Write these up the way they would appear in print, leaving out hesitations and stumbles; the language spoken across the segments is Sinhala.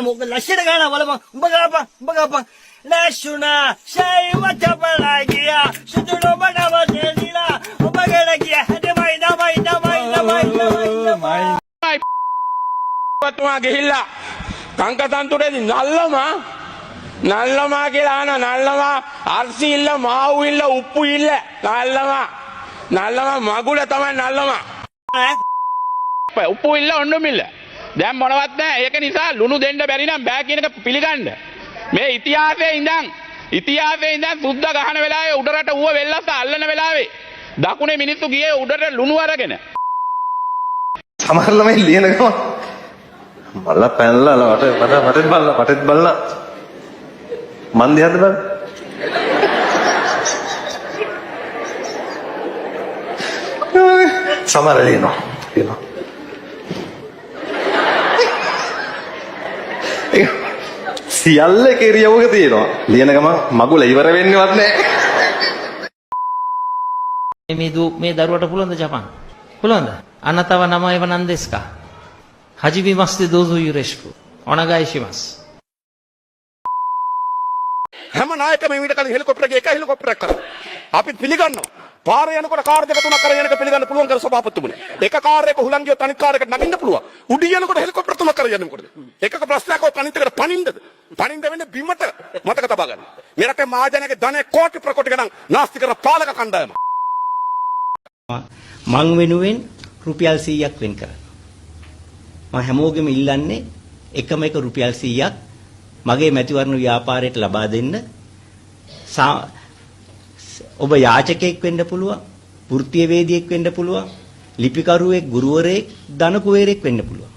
මොකද ලක්ෂණ ගාන බලපන් උඹ ගාපන් ලැෂුනා ෂයිව චපලා ගියා සුදුළු බඩව දෙලිලා ඔබ ගෙන ගියා හැදමයි තුමා ගිහිල්ලා කංකතන්තුරේදී නල්ලමා කියලා ආන නල්ලමා අර්සි ඉල්ල මාව් ඉල්ල උප්පු ඉල්ල නල්ලමා මගුල තමයි නල්ලමා උප්පු ඉල්ල ඔන්නුම ඉල්ල දැන් මොනවත් නැහැ ඒක නිසා ලුණු දෙන්න බැරි නම් බෑ කියන එක පිළිගන්න මේ ඉතිහාසයේ ඉඳන් සුද්ධ ගහන වෙලාවේ උඩරට ඌව වෙල්ලස්ස අල්ලන වෙලාවේ දකුණේ මිනිස්සු ගියේ උඩට ලුණු අරගෙන සමහර ළමයි ලියන ගම මල්ල පැනලා වටෙත් බලලා මන් දිහාද බලන්න සමහර ලියනවා සියල්ල කෙරියවක තියෙනවා ලියන ගම මගුල ඉවර වෙන්නේවත් නැහැ මේ දරුවට පුළුවන්ද ජපාන් පුළුවන්ද අනතව නමයව නන්දෙස්කා හජිබි මස්ති දෝසු යුරෙෂ්කු ඔනගයිෂිමස් හැම නායකම ඊට කලින් හෙලිකොප්ටර් එකේ එක හෙලිකොප්ටරයක් කරා අපි පිළිගන්නවා පාරේ යනකොට කාර් දෙක තුනක් කරගෙන යනක පිළිගන්න පුළුවන් කර සභාපතිතුමනි එක කාර් එක හුලං ගියොත් අනිත් කාර් එකට නගින්න පුළුවන් උඩිය යනකොට හෙලිකොප්ටර් තුනක් කරගෙන යන්නේ මොකද එකක ප්‍රශ්නයක් ඔය අනිත් එකට පනින්නද පනින්න වෙන්නේ බිමට මතක තබා ගන්න මේ රටේ මහජනයාගේ ධනෙ කෝටි ප්‍රකෝටි ගණන් නාස්ති කරන පාලක කණ්ඩායම මං වෙනුවෙන් රුපියල් 100ක් වෙන් කරන්න. මම හැමෝගෙම ඉල්ලන්නේ එකම එක රුපියල් 100ක් මගේ මැතිවරණ ව්‍යාපාරයට ලබා දෙන්න. ඔබ යාචකයෙක් වෙන්න පුළුවන්, වෘත්තීය වේදිකෙක් වෙන්න පුළුවන්, ලිපිකරුවෙක්, ගුරුවරයෙක්, ධන කුවේරයෙක් වෙන්න පුළුවන්.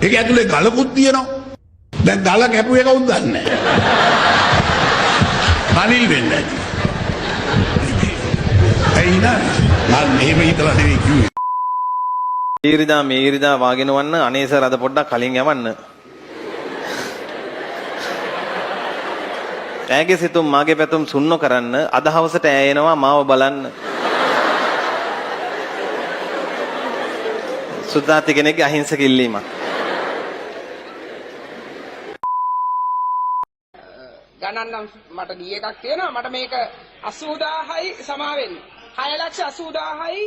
ඒක ඇතුලේ ගලකුත් තියෙනවා. දැන් ගල කැපුවේ කවුද දන්නේ නැහැ. අනිල් වෙන්නේ. ඇයිනා මම මෙහෙම හිතලා නෙවෙයි කිව්වේ. මේ ඉරිදා වාගෙන වන්න අනේ සර් අද පොඩ්ඩක් කලින් යවන්න. ඈගේ සිතුම් මාගේ පැතුම් සුන්නෝ කරන්න අද හවසට ඈ මාව බලන්න. සුද්ධාති කෙනෙක්ගේ අහිංසක ඉල්ලීමක්. ගණන් මට දී එකක් තියෙනවා මට මේක 80000යි සමා වෙන්නේ 6,80,000යි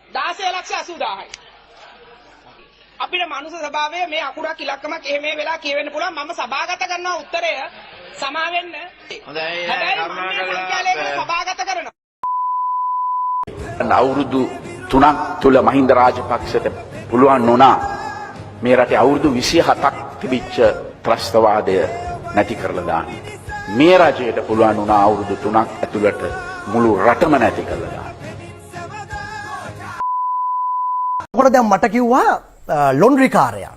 16,80,000යි අපිට මනුස්ස ස්වභාවය මේ අකුරක් ඉලක්කමක් එහෙම වෙලා කියවෙන්න පුළුවන් මම සභාගත කරනවා උත්තරය සමා වෙන්න හොඳයි සභාගත කරනවා අවුරුදු 3ක් තුල මහින්ද රාජපක්ෂට පුළුවන් නොනා මේ රටේ අවුරුදු 27ක් තිබිච්ච ත්‍රස්තවාදය නැති කරලා දාන්න මේ රජයට පුළුවන් වුණා අවුරුදු 3ක් ඇතුළත මුළු රටම නැති කරලා දාන්න. මොකද දැන් මට කිව්වා ලොන්ඩ්‍රි කාර්යය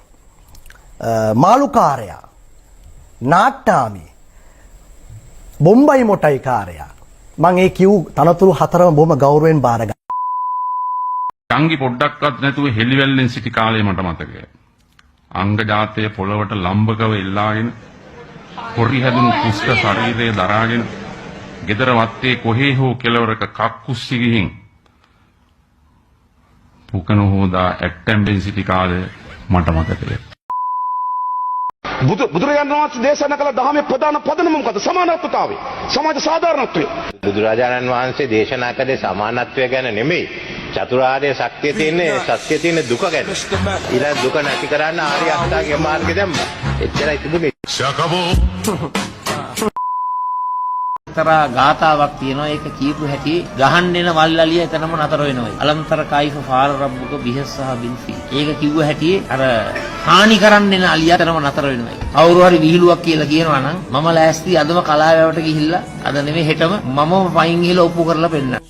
මාළු කාර්යය නාට්‍යාමි බොම්බයි මොටයි කාර්යය මම ඒ කිව් තනතුරු හතරම බොහොම ගෞරවයෙන් බාර ගන්නවා. ටංගි පොඩ්ඩක්වත් නැතුව හෙලිවැල්ලෙන් සිටි කාලේ මට මතකයි. අංග ජාතය පොළවට ලම්බකව එල්ලාගෙන පොරි හැදුණු කුෂ්ඨ ශරීරයේ දරාගෙන ගෙදර වත්තේ කොහේ හෝ කෙළවරක කක්කුස්සි ගිහින් පුකන හොදා ඇක්ටැම්බෙන් සිටි කාලේ මට මතකයි. බුදුරජාණන් වහන්සේ දේශනා කළ ධර්මයේ ප්‍රධාන පදනම මොකද? සමානත්වතාවය. සමාජ සාධාරණත්වය. බුදුරජාණන් වහන්සේ දේශනා කළේ සමානත්වය ගැන නෙමෙයි. චතුරාර්ය සත්‍ය තියෙන්නේ සත්‍ය තියෙන දුක ගැන. ඊළඟ දුක නැති කරන්න ආර්ය අෂ්ටාංගික මාර්ගය දැම්මා. එච්චරයි තිබුණේ. තරා ගාතාවක් තියෙනවා ඒක කියපු හැටි ගහන්න එන වල්ලාලිය එතනම නතර වෙනවා. අලම්තර කායිෆ ෆාර රබ්බුක බිහස් සහ බින්සි. ඒක කිව්ව හැටි අර හානි කරන්න එන අලියා එතනම නතර වෙනවා. කවුරු හරි විහිළුවක් කියලා කියනවා නම් මම ලෑස්ති අදම කලාවැවට ගිහිල්ලා අද නෙමෙයි හෙටම මම පයින් ගිහලා ඔප්පු කරලා පෙන්නන්න.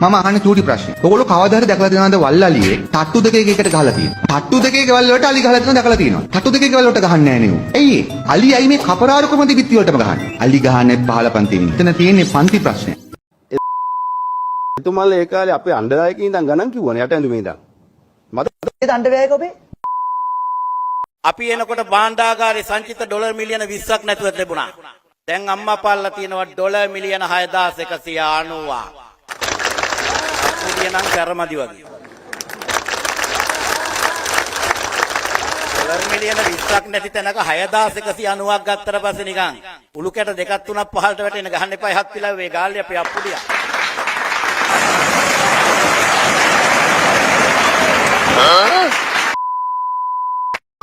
මම අහන්නේ චූටි ප්‍රශ්නේ. ඔයගොල්ලෝ කවදා හරි දැකලා තියෙනවද වල්ලාලියේ තට්ටු දෙකක එකට ගහලා තියෙනවා. තට්ටු දෙකේ ගෙවල් වලට අලි ගහලා තියෙනවා දැකලා තියෙනවා. තට්ටු දෙකේ ගෙවල් වලට ගහන්නේ නැහැ නේ. ඇයි ඒ? අලි අයි මේ කපරාරුකම දිවිත්ති වලටම ගහන්නේ. අලි ගහන්නේ පහළ පන්තියේ. එතන තියෙන්නේ පන්ති ප්‍රශ්නේ. එතුමාලා ඒ කාලේ අපේ අණ්ඩදායකයන් ඉඳන් ගණන් කිව්වනේ යට ඇඳුමේ ඉඳන්. මට ඒ දණ්ඩවැයක ඔබේ අපි එනකොට භාණ්ඩාගාරේ සංචිත ඩොලර් මිලියන 20ක් නැතුව තිබුණා. දැන් අම්මා පාල්ලා තියෙනවා ඩොලර් මිලියන 6190. කුඩිය නම් කරමදි වගේ. ඩොලර් මිලියන 20ක් නැති තැනක 6190ක් ගත්තට පස්සේ නිකන් උළු කැට දෙකක් තුනක් පහළට වැටෙන ගහන්න එපා හත් පිළව වේ ගාල්ලේ අපේ අප්පුඩියා.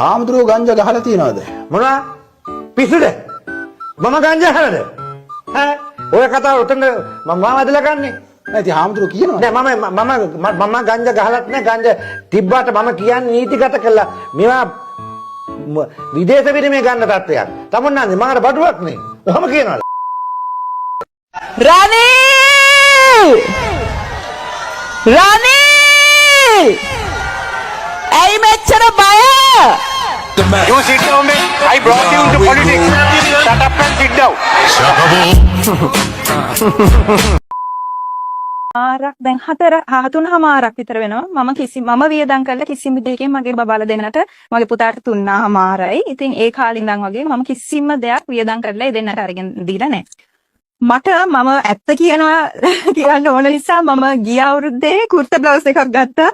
හාමුදුරුවෝ ගංජා ගහලා තියනවද? මොනවා? පිස්සුද? මම ගංජා හරද? ඈ ඔය කතාව උතන මම ඇදලා ගන්නේ. නැති හාමුදුරුවෝ කියනවා. නෑ මම ගංජා ගහලත් නෑ ගංජා තිබ්බාට මම කියන්නේ නීතිගත කළා. මේවා විදේශ විනිමය ගන්න තත්ත්වයක්. තමුන්නානේ මාකට බඩුවක් නේ. ඔහම කියනවා. රණී ඇයි මෙච්චර බය? You sit down, man. I brought you into politics. Shut up and sit down. ආරක් දැන් 3:30 විතර වෙනවා. මම වියදම් කළා කිසිම දෙයකින් මගේ බබාලා දෙන්නට මගේ පුතාට 3:30යි. ඉතින් ඒ කාලේ ඉඳන් වගේ මම කිසිම දෙයක් වියදම් කරලා ඒ දෙන්නට අරගෙන දීලා නැහැ. මම ඇත්ත කියන්න ඕන නිසා මම ගිය අවුරුද්දේ කුර්තා බ්ලවුස් එකක් ගත්තා.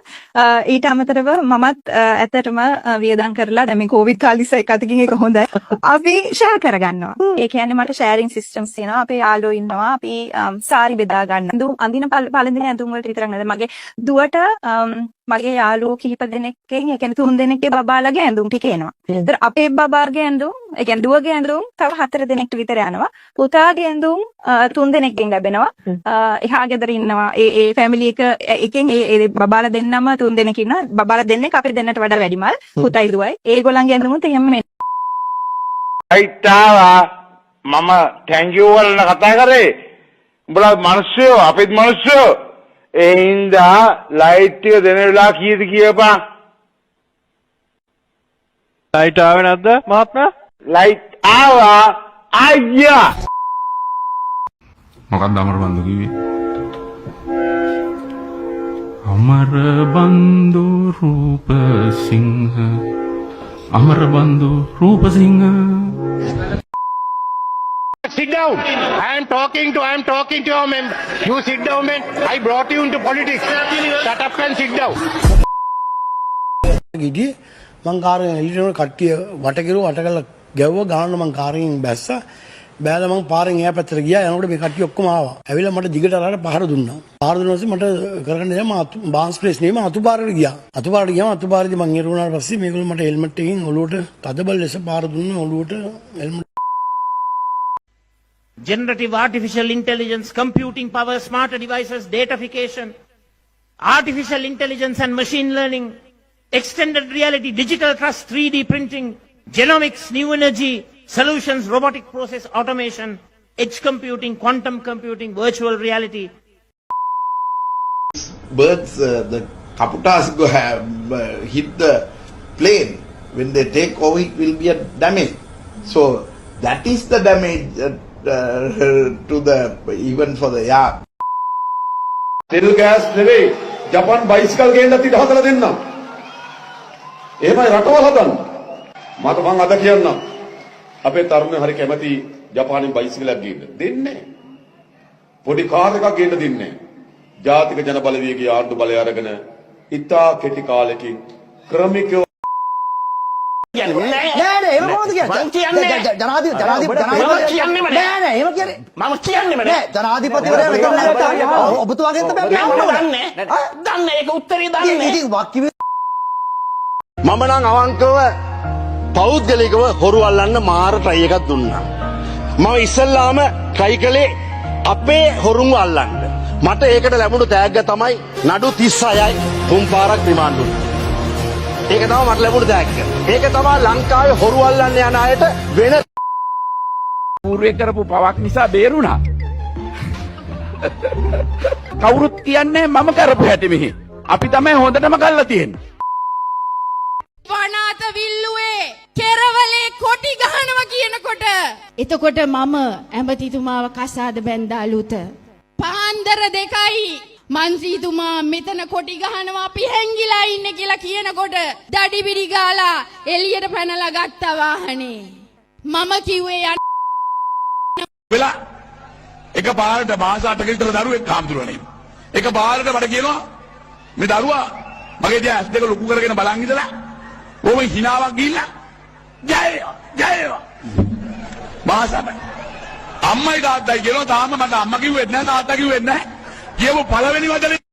ඊට අමතරව මමත් ඇත්තටම වියදම් කරලා දැන් මේ කොවිඩ් කාලේ එක අතකින් එක හොඳයි. අපි ෂෙයා කරගන්නවා. ඒ කියන්නේ මට ෂෙයාරින් සිස්ටම්ස් තියෙනවා. අපේ යාළුවෝ ඉන්නවා. අපි සාරි බෙදා ගන්න. අඳින පළඳින ඇඳුම් වලට විතරක් නෙවෙයි. මගේ දුවට මගේ යාළුවෝ කිහිප දෙනෙක්ගෙන් ඒ කියන්නේ 3 දෙනෙක්ගේ බබාලාගේ ඇඳුම් ටික එනවා. ඒතර අපේ බබාගේ ඇඳුම්, ඒ කියන්නේ දුවගේ ඇඳුම් තව 4 දෙනෙක්ට විතර යනවා. පුතාගේ ඇඳුම් 3 දෙනෙක්ගෙන් ලැබෙනවා. එහා ගෙදර ඉන්නවා. ඒ ෆැමිලි එකෙන් ඒ බබාලා දෙන්නම 3 දෙනෙක් ඉන්නවා. බබාලා දෙන්නෙක් අපේ දෙන්නට වඩා වැඩිමල්. පුතයි දුවයි. ඒගොල්ලන්ගේ ඇඳුමුත් එහෙම අයිතාවා මම thank you වල කතා කරේ. උඹලා මිනිස්සු අපිත් මිනිස්සු ඒ හින්දා ලයිට් එක දෙන වෙලාව කීයද කියපන්. ලයිට් ආවේ නැද්ද මහත්මයා? ලයිට් ආවා අයියා. මොකක්ද අමරබන්දු කිව්වේ? අමරබන්දු Rupasinghe අමරබන්දු Rupasinghe. Sit down. I am talking to your member. You sit down, man. I brought you into politics. Shut up and sit down. ගිහින් මං කාරෙන් එළියට කට්ටිය වට කෙරුවා වට කරලා ගැව්වා ගාන මං කාරෙන් බැස්සා. බෑලා මං පාරෙන් එහා පැත්තට ගියා. යනකොට මේ කට්ටිය ඔක්කොම ආවා. ඇවිල්ලා මට දිගට අරගෙන පහර දුන්නා. පහර දුන්නා ඊපස්සේ මට කරගන්න දෙයක් මම බාන්ස් ප්ලේස් නෙමෙයි මම අතුපාරට ගියා. අතුපාරදී මං ඉරුණාට පස්සේ මේගොල්ලෝ මට හෙල්මට් එකකින් ඔලුවට තදබල ලෙස පාර දුන්නා. ඔලුවට helmet Generative artificial intelligence, computing power, smarter devices, datafication, artificial intelligence and machine learning, extended reality, digital trust, 3D printing, genomics, new energy, solutions, robotic process automation, edge computing, quantum computing, virtual reality. Birds, the kaputas go have hit the plane. When they take over, it will be a damage. So that is the damage to the even for the yard. තෙල් ගෑස් නෙවෙයි ජපාන් බයිසිකල් ගේන්නත් ඉඩ හදලා දෙන්නම්. එහෙමයි රටවල් හදන්න. මට මං අද කියන්නම්. අපේ තරුණයෝ හරි කැමති ජපානයේ බයිසිකලයක් ගේන්න. දෙන්නේ. පොඩි කාර් එකක් ගේන්න දෙන්නේ. ජාතික ජන බලවේගයේ ආණ්ඩු බලය අරගෙන ඉතා කෙටි කාලෙකින් ක්‍රමිකව නෑ එහෙම කොහොමද කියන්නේ? ජනාධිපතිවරයා මෙතන නැත්නම් ඔබතුමාගෙන් තමයි දන්නේ ඒක උත්තරේ දන්නේ. ඉතින් වාක්‍ය මම නම් අවංකව පෞද්ගලිකව හොරු අල්ලන්න මාර ට්‍රයි එකක් දුන්නා. මම ඉස්සල්ලාම ට්‍රයි කළේ අපේ හොරුන්ව අල්ලන්න. මට ඒකට ලැබුණු තෑග්ග තමයි නඩු 36යි තුන් පාරක් රිමාන්ඩ් දුන්නා. ඒක තමයි මට ලැබුණු තෑග්ග. ඒක තමයි ලංකාවේ හොරු අල්ලන්න යන අයට වෙන පූර්වේ කරපු පවක් නිසා බේරුණා. කවුරුත් කියන්නේ මම කරපු හැටි මෙහි. අපි තමයි හොඳටම කරලා තියෙන්නේ. වනාත විල්ලුවේ කෙරවලේ කොටි ගහනවා කියනකොට එතකොට මම ඇමතිතුමාව කසාද බැන්දා අලුත පාන්දර 2යි මන්ත්‍රීතුමා මෙතන කොටි ගහනවා අපි හැංගිලා ඉන්නේ කියලා කියනකොට දඩි බිඩි ගාලා එළියට පැනලා ගත්තා වාහනේ මම කිව්වේ යන්න වෙලා එක පාරට මාස 8ක විතර දරුවෙක් හාමුදුරුවනේ. එක පාරට මට කියනවා මේ දරුවා මගේ දිහා ඇස් දෙක ලොකු කරගෙන බලන් ඉඳලා ඕම හිනාවක් ගිහිල්ලා ජයවා මාසම අම්මයි තාත්තයි කියනවා තාම මට අම්මා කිව්වෙත් නැහැ තාත්තා කිව්වෙත් නැහැ කියමු පළවෙනි වචනේ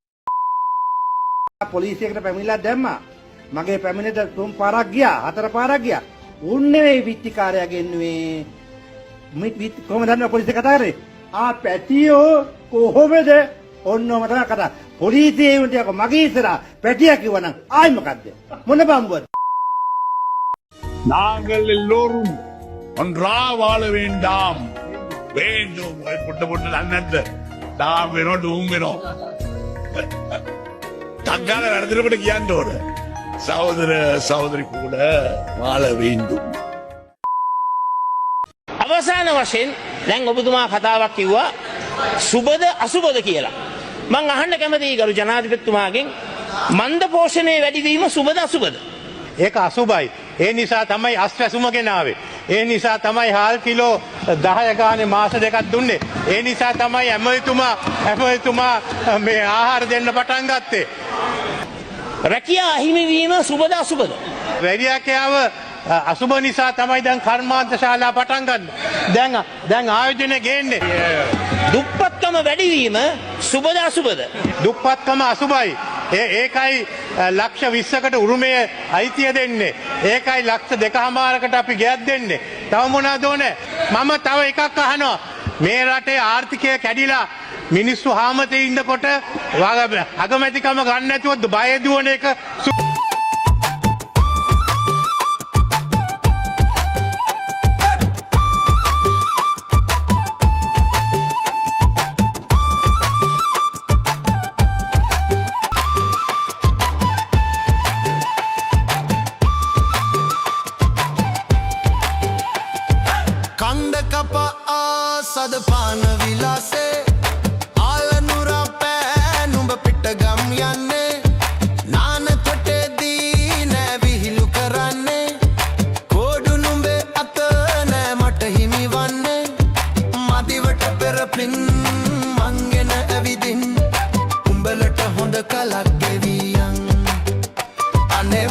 පොලිසියකට පැමිණිලා දැම්මා. මගේ පැමිණෙට 3 පාරක් ගියා 4 පාරක් ගියා. උන් නෙවෙයි විත්තිකාරයා ගෙන්නුවේ. කොහොමද දන්නව පොලිසිය කතා කරේ? පැටියෝ කොහොමද? ඔන්නෝම තමයි කතා. පොලිසියේ උන්ට යක මගේ ඉස්සරහා පැටියා කිව්වනම් ආයි මොකද්ද? මොන බම්බුවද? நாங்கள் எல்லோரும் ஒன்றா வாழ வேண்டாம் வேண்டும் பொட்ட அண்ணன் டாம் வேணும் டூம் வேணும் தங்கால நடந்துட்டு கியாண்டோட சகோதர சகோதரி கூட வாழ வேண்டும் අවසාන වශයෙන් දැන් ඔබතුමා කතාවක් කිව්වා සුබද අසුබද කියලා. මං අහන්න කැමතියි ගරු ජනාධිපතිතුමාගෙන් මන්ද පෝෂණයේ වැඩිවීම සුබද අසුබද? ඒක අසුබයි. ඒ නිසා තමයි අස්වැසුම ගෙනාවේ. ඒ නිසා තමයි හාල් කිලෝ 10 ගානේ මාස දෙකක් දුන්නේ. ඒ නිසා තමයි ඇමතිතුමා මේ ආහාර දෙන්න පටන් ගත්තේ. රැකියා අහිමිවීම සුබද අසුබද? වැඩියාකයාව අසුබ නිසා තමයි දැන් කර්මාන්ත ශාලා පටන් ගන්න. දැන් ආයෝජනය ගේන්නේ. දුප්පත්කම වැඩිවීම සුබද අසුබද? දුප්පත්කම අසුබයි. ඒකයි ලක්ෂ 20කට උරුමය අයිතිය දෙන්නේ. ඒකයි ලක්ෂ 2.5කට අපි ගයක් දෙන්නේ. තව මොනවද ඕනේ? මම තව එකක් අහනවා. මේ රටේ ආර්ථිකය කැඩිලා මිනිස්සු හාමතේ ඉන්නකොට අගමැතිකම ගන්න නැතුව බය දුවන එක සදපාන විලාසේ ආලනුරා පෑ නුඹ පිටගම් යන්නේ නාන තොටේදී නෑ විහිළු කරන්නේ කෝඩු නුඹේ අත නෑ මට හිමිවන්නේ මදිවට පෙරපින් මංගෙන ඇවිදින් උඹලට හොඳ කලක් ගෙවියන් අනේ